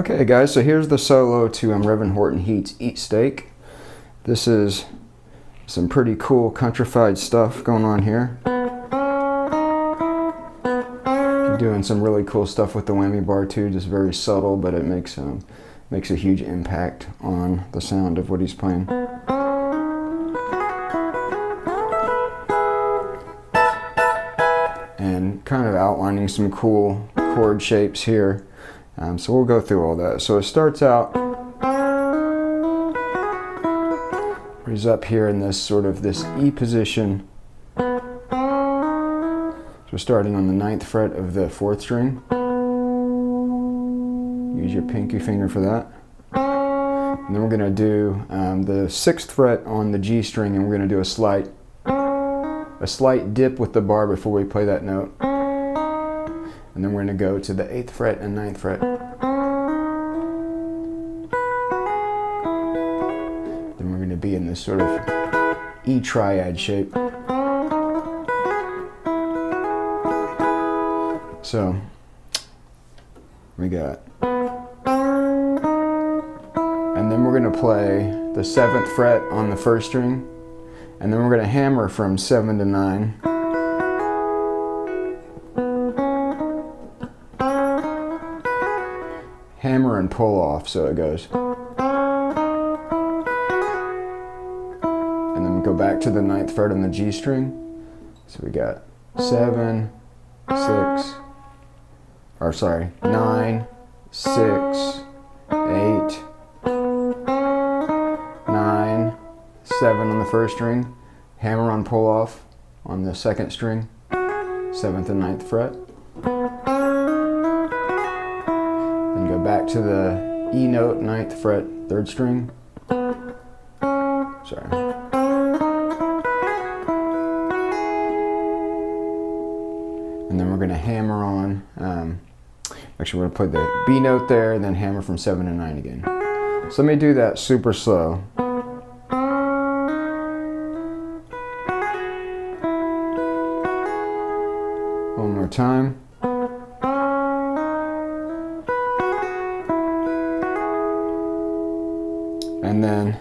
Okay guys, so here's the solo to Reverend Horton Heat's Eat Steak. This is some pretty cool countrified stuff going on here. You're doing some really cool stuff with the whammy bar too, just very subtle, but it makes a huge impact on the sound of what he's playing. And kind of outlining some cool chord shapes here. So we'll go through all that. So it starts out, he's up here in this sort of this E position. So starting on the 9th fret of the 4th string. Use your pinky finger for that. And then we're going to do the 6th fret on the G string, and we're going to do a slight dip with the bar before we play that note. And then we're going to go to the 8th fret and 9th fret. Then we're going to be in this sort of E triad shape. So we got, and then we're going to play the 7th fret on the 1st string, and then we're going to hammer from 7 to 9. Hammer and pull off, so it goes. And then we go back to the 9th fret on the G string. So we got 7, 6, 9, 6, 8, 9, 7 on the 1st string, hammer on pull off on the 2nd string, 7th and 9th fret. Then go back to the E note, 9th fret, 3rd string. Sorry. And then we're going to hammer on, actually we're going to play the B note there, and then hammer from 7 to 9 again. So let me do that super slow. One more time. And then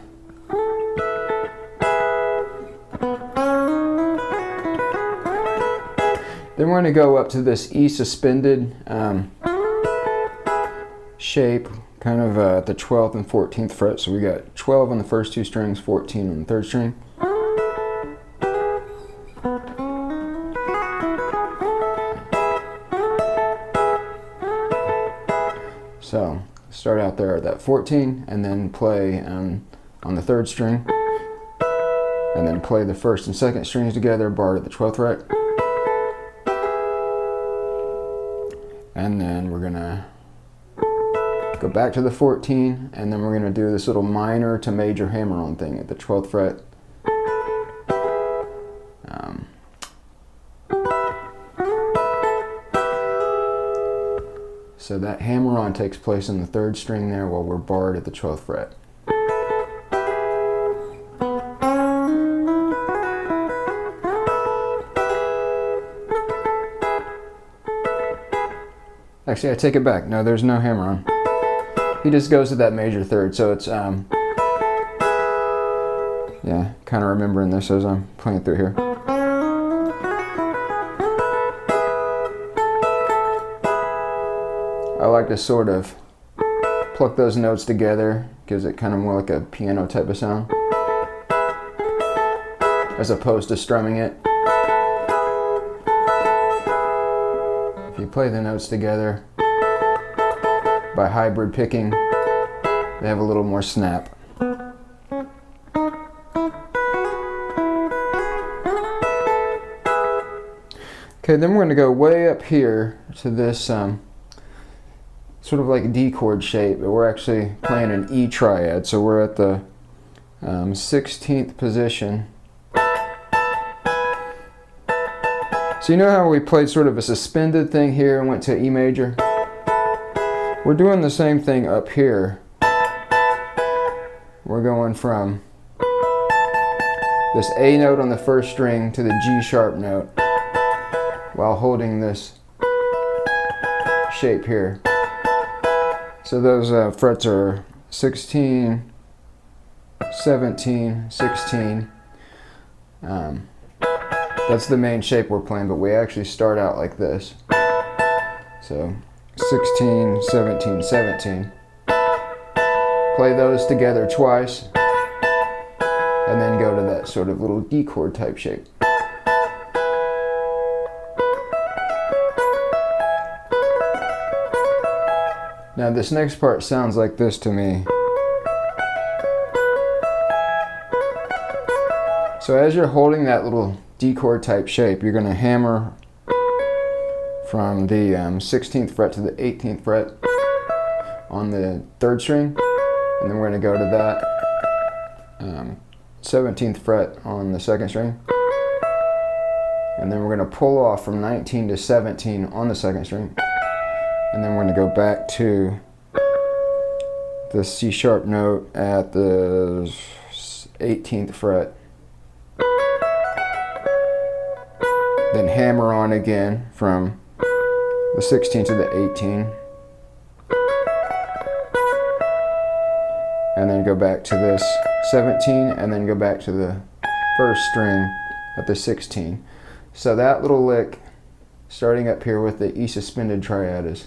we're going to go up to this E suspended shape, kind of at the 12th and 14th fret. So we got 12 on the first 2 strings, 14 on the 3rd string. So start out there at that 14, and then play on the 3rd string, and then play the 1st and 2nd strings together, barred at the 12th fret. And then we're gonna go back to the 14, and then we're gonna do this little minor to major hammer-on thing at the 12th fret. So that hammer-on takes place in the 3rd string there while we're barred at the 12th fret. Actually, I take it back. No, there's no hammer-on. He just goes to that major 3rd, so it's, yeah, kind of remembering this as I'm playing through here. I like to sort of pluck those notes together, gives it kind of more like a piano type of sound, as opposed to strumming it. If you play the notes together by hybrid picking, they have a little more snap. Okay, then we're going to go way up here to this sort of like a D chord shape, but we're actually playing an E triad, so we're at the 16th position. So you know how we played sort of a suspended thing here and went to E major? We're doing the same thing up here. We're going from this A note on the 1st string to the G sharp note while holding this shape here. So those frets are 16, 17, 16. That's the main shape we're playing, but we actually start out like this. So 16, 17, 17. Play those together twice, and then go to that sort of little D chord type shape. Now this next part sounds like this to me. So as you're holding that little D chord type shape, you're going to hammer from the 16th fret to the 18th fret on the 3rd string, and then we're going to go to that 17th fret on the 2nd string, and then we're going to pull off from 19 to 17 on the 2nd string, and then we're going to go back to the C sharp note at the 18th fret, then hammer on again from the 16 to the 18, and then go back to this 17, and then go back to the 1st string at the 16. So that little lick, starting up here with the E suspended triad,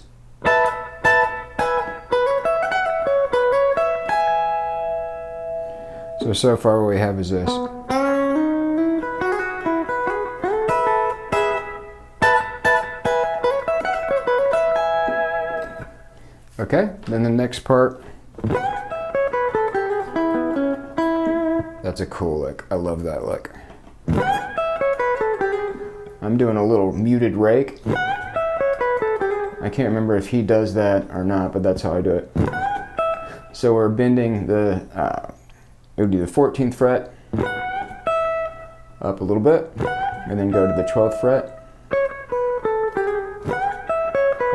so far what we have is this. Okay, then the next part, that's a cool lick. I love that lick. I'm doing a little muted rake. I can't remember if he does that or not, but that's how I do it. So we're bending the, it would be the 14th fret up a little bit, and then go to the 12th fret.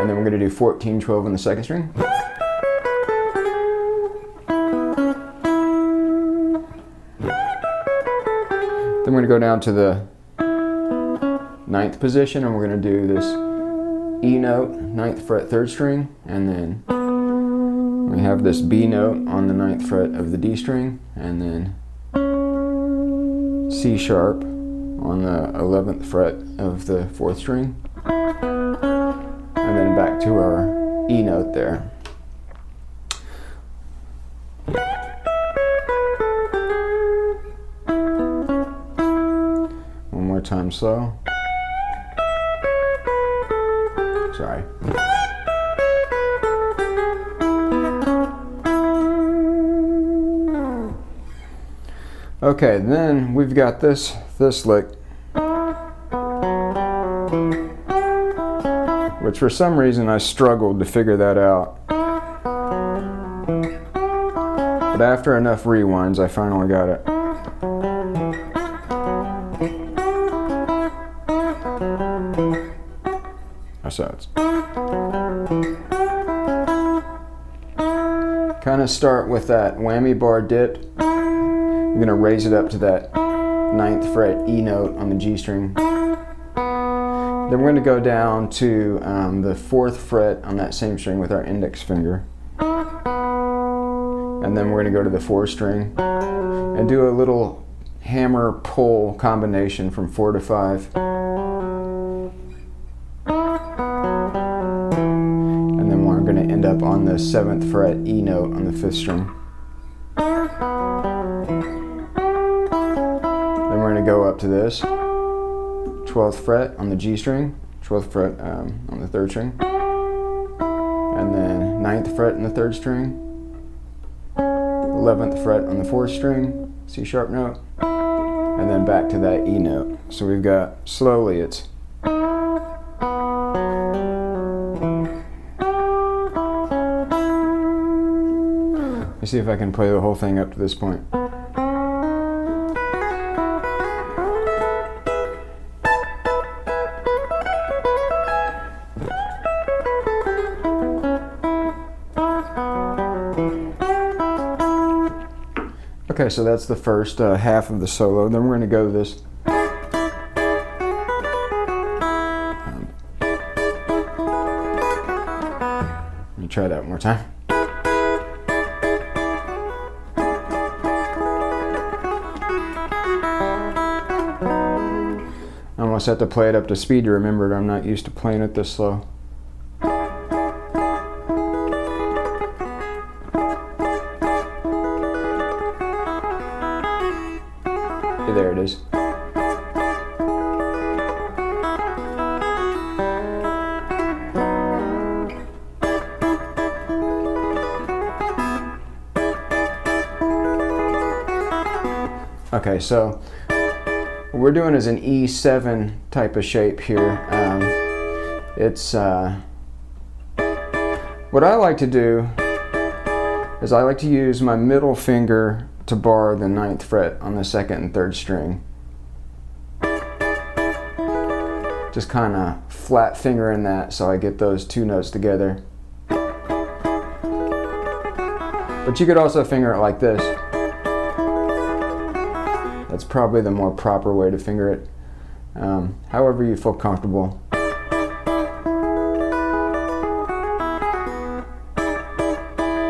And then we're going to do 14, 12 on the 2nd string. Then we're going to go down to the 9th position, and we're going to do this E note, 9th fret, 3rd string, and then we have this B note on the 9th fret of the D string, and then C sharp on the 11th fret of the 4th string, and then back to our E note there. One more time slow. Sorry. Okay, then we've got this lick, which for some reason I struggled to figure that out. But after enough rewinds, I finally got it. So it's kind of start with that whammy bar dip. I'm going to raise it up to that 9th fret E note on the G string. Then we're going to go down to the 4th fret on that same string with our index finger. And then we're going to go to the 4th string and do a little hammer pull combination from 4 to 5. And then we're going to end up on the 7th fret E note on the 5th string. Then we're going to go up to this 12th fret on the G string, 12th fret on the 3rd string, and then 9th fret on the 3rd string, 11th fret on the 4th string, C sharp note, and then back to that E note. So we've got, slowly it's let me see if I can play the whole thing up to this point. Okay, so that's the first half of the solo. Then we're going to go to this. Let me try that one more time. almost have to play it up to speed to remember it. I'm not used to playing it this slow. There it is. Okay, so what we're doing is an E7 type of shape here. It's what I like to do is I like to use my middle finger to bar the 9th fret on the 2nd and 3rd string. Just kind of flat fingering that so I get those two notes together. But you could also finger it like this. That's probably the more proper way to finger it. However you feel comfortable.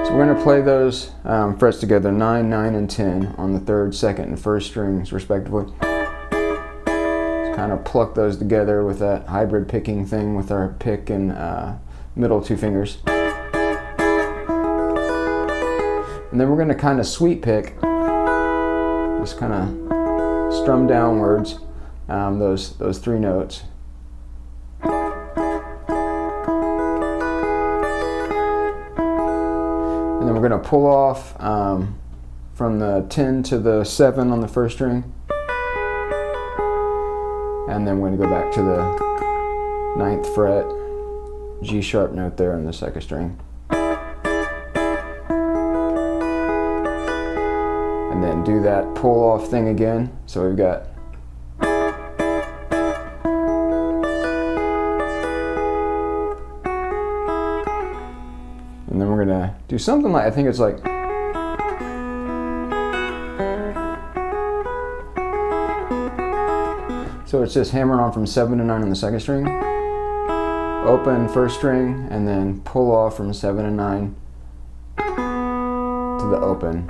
So we're going to play those frets together, 9, 9, and 10 on the 3rd, 2nd, and 1st strings respectively. Just kind of pluck those together with that hybrid picking thing with our pick and middle two fingers. And then we're going to kind of sweep pick, just kind of strum downwards those three notes. And then we're going to pull off from the 10 to the 7 on the 1st string. And then we're going to go back to the 9th fret, G sharp note there on the 2nd string. And then do that pull off thing again. So we've got and then we're gonna do something like, I think it's like so it's just hammering on from 7 to 9 on the 2nd string, open 1st string, and then pull off from 7 to 9 to the open.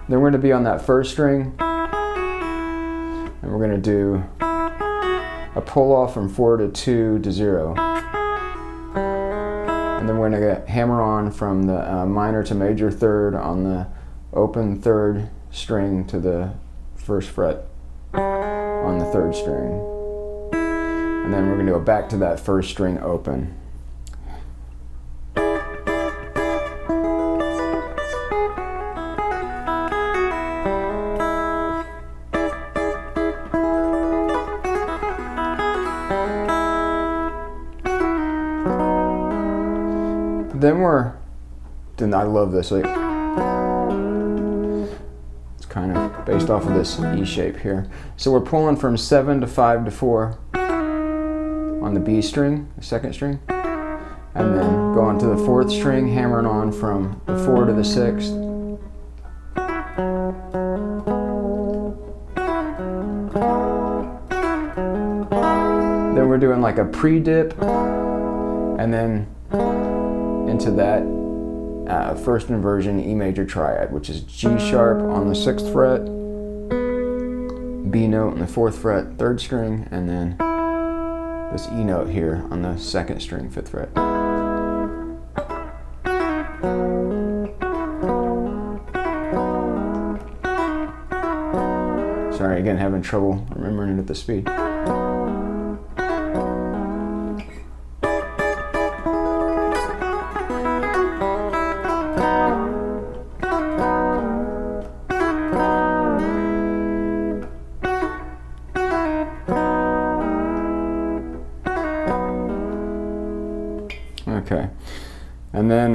Then we're going to be on that 1st string, and we're going to do a pull off from 4 to 2 to 0. And then we're going to hammer on from the minor to major 3rd on the open 3rd string to the 1st fret on the 3rd string. And then we're going to go back to that 1st string open. Then I love this. Like, it's kind of based off of this E shape here. So we're pulling from 7 to 5 to 4 on the B string, the 2nd string, and then going to the 4th string, hammering on from the 4 to the 6th. Then we're doing like a pre-dip, and then into that 1st inversion E major triad, which is G sharp on the 6th fret, B note on the 4th fret, 3rd string, and then this E note here on the 2nd string, 5th fret. Sorry, again, having trouble remembering it at the speed. Okay, and then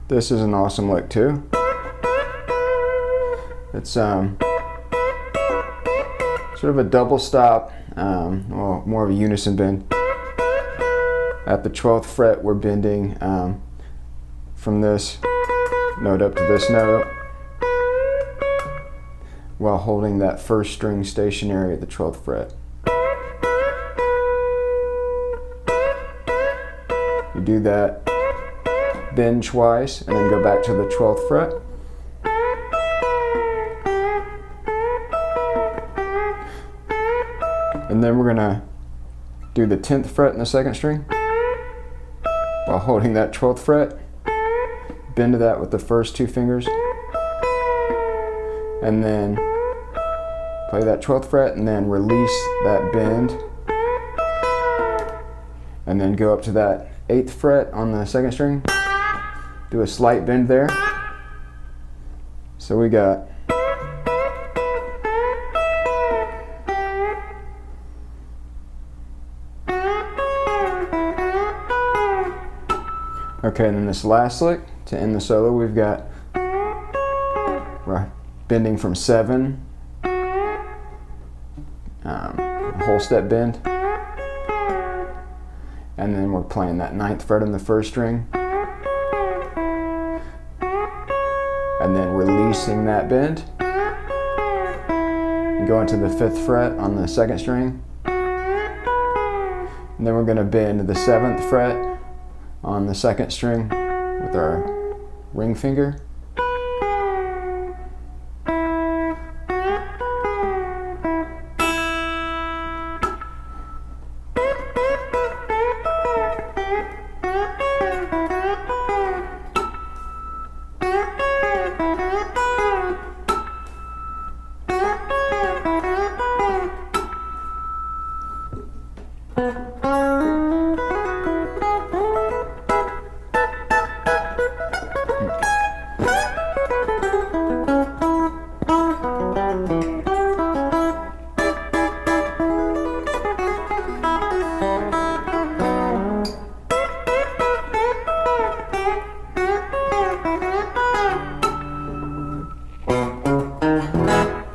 this is an awesome lick too. It's sort of a double stop, well, more of a unison bend. At the 12th fret, we're bending from this note up to this note, while holding that 1st string stationary at the 12th fret. You do that, bend twice, and then go back to the 12th fret. And then we're gonna do the 10th fret in the second string while holding that 12th fret. Bend to that with the first two fingers. And then play that 12th fret and then release that bend. And then go up to that 8th fret on the second string. Do a slight bend there. So we got okay, and then this last lick to end the solo, we've got bending from 7, a whole step bend, and then we're playing that 9th fret on the first string, and then releasing that bend, and going to the 5th fret on the second string, and then we're going to bend to the 7th fret on the second string with our ring finger.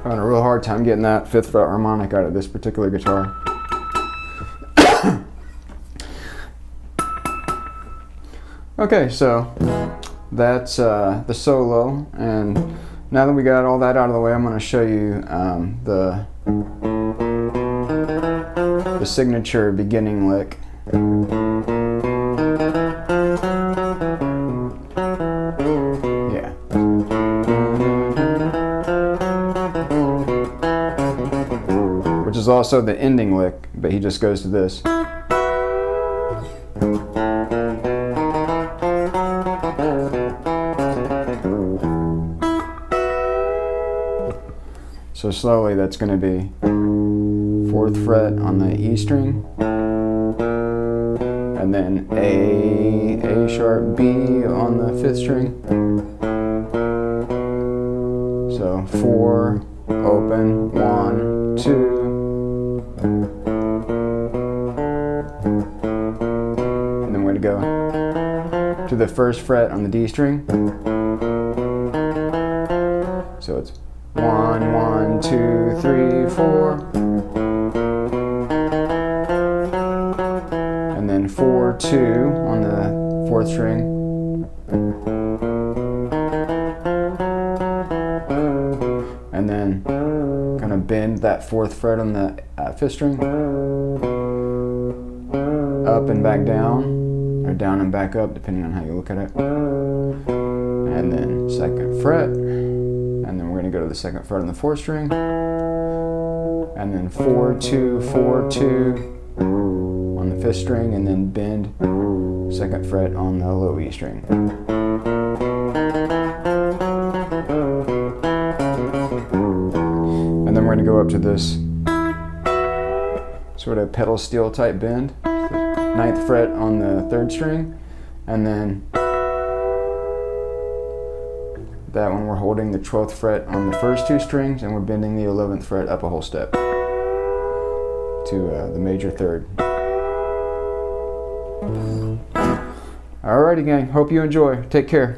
Having a real hard time getting that 5th fret harmonic out of this particular guitar. Okay, so that's the solo, and now that we got all that out of the way, I'm going to show you the signature beginning lick. Yeah. Which is also the ending lick, but he just goes to this. So slowly that's going to be 4th fret on the E string, and then A sharp, B on the 5th string. So 4, open, 1, 2, and then we're going to go to the 1st fret on the D string. So it's 1, 1, 2, 3, 4, and then 4, 2 on the 4th string, and then gonna bend that 4th fret on the 5th string, up and back down, or down and back up depending on how you look at it, and then 2nd fret. And then we're going to go to the 2nd fret on the 4th string, and then 4, 2, 4, 2 on the 5th string, and then bend 2nd fret on the low E string. And then we're going to go up to this sort of pedal steel type bend, 9th fret on the 3rd string, and then that one we're holding the 12th fret on the first 2 strings, and we're bending the 11th fret up a whole step to the major 3rd. Alrighty gang, hope you enjoy. Take care.